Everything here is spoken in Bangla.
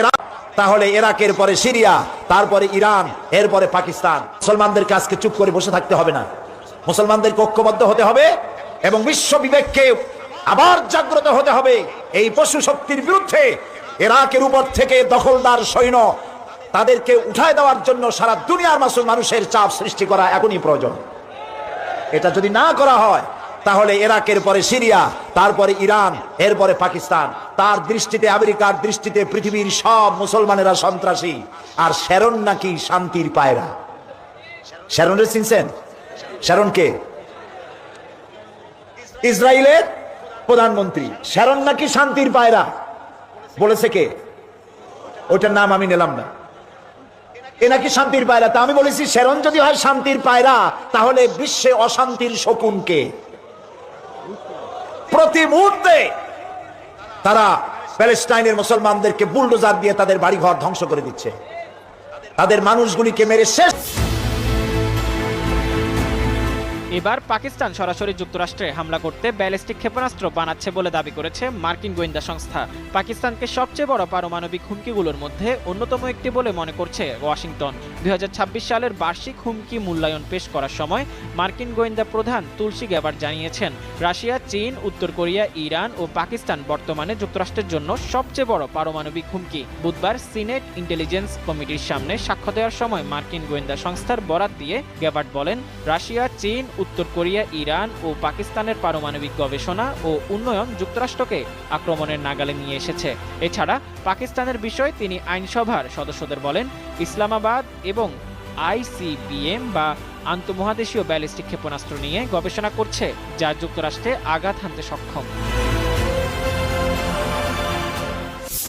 ইরাক, তাহলে ইরাকের পরে সিরিয়া, তারপরে ইরান, এরপরে পাকিস্তান। মুসলমানদেরকে আজকে চুপ করে বসে থাকতে হবে না, মুসলমানদেরকে ঐক্যবদ্ধ হতে হবে এবং বিশ্ব বিবেককে আবার জাগ্রত হতে হবে। এই পশু শক্তির বিরুদ্ধে ইরাকের উপর থেকে দখলদার সৈন্য তাদেরকে উঠায় দেওয়ার জন্য সারা দুনিয়ার মানুষের চাপ সৃষ্টি করা এখনই প্রয়োজন। এটা যদি না করা হয় তাহলে ইরাকের পরে সিরিয়া, তারপরে ইরান, এরপরে পাকিস্তান। তার দৃষ্টিতে, আমেরিকার দৃষ্টিতে পৃথিবীর সব মুসলমানেরা সন্ত্রাসী, আর শ্যারন নাকি শান্তির পায়রা। শ্যারনের চিনছেন? শ্যারনকে ইসরায়েলের প্রধানমন্ত্রী, শ্যারন নাকি শান্তির পায়রা বলেছে কে? ওটার নাম আমি নিলাম না। এ নাকি শান্তির পায়রা। তা আমি বলেছি শ্যারন যদি হয় শান্তির পায়রা, তাহলে বিশ্বে অশান্তির শকুন কে? প্রতি মুহূর্তে তারা প্যালেস্টাইনের মুসলমানদেরকে বুলডোজার দিয়ে তাদের বাড়িঘর ধ্বংস করে দিচ্ছে, তাদের মানুষগুলিকে মেরে শেষ। এবার পাকিস্তান সরাসরি যুক্তরাষ্ট্রে হামলা করতে ব্যালিস্টিক ক্ষেপণাস্ত্র বানাচ্ছে বলে দাবি করেছে মার্কিন গোয়েন্দা সংস্থা। পাকিস্তানকে সবচেয়ে বড় পারমাণবিক হুমকিগুলোর মধ্যে অন্যতম একটি বলে মনে করছে ওয়াশিংটন। 2026 সালের বার্ষিক হুমকি মূল্যায়ন পেশ করার সময় মার্কিন গোয়েন্দা প্রধান তুলসী গ্যাবার্ট জানিয়েছেন, রাশিয়া, চীন, উত্তর কোরিয়া, ইরান ও পাকিস্তান বর্তমানে যুক্তরাষ্ট্রের জন্য সবচেয়ে বড় পারমাণবিক হুমকি। বুধবার সিনেট ইন্টেলিজেন্স কমিটির সামনে সাক্ষ্য দেওয়ার সময় মার্কিন গোয়েন্দা সংস্থার বরাত দিয়ে গ্যাবার্ট বলেন, রাশিয়া, চীন, উত্তর কোরিয়া, ইরান ও পাকিস্তানের পারমাণবিক গবেষণা ও উন্নয়ন যুক্তরাষ্ট্রকে আক্রমণের নাগালে নিয়ে এসেছে। এছাড়া পাকিস্তানের বিষয়ে তিনি আইনসভার সদস্যদের বলেন, ইসলামাবাদ এবং ICBM বা আন্তঃমহাদেশীয় ব্যালিস্টিক ক্ষেপণাস্ত্র নিয়ে গবেষণা করছে, যা যুক্তরাষ্ট্রে আঘাত হানতে সক্ষম।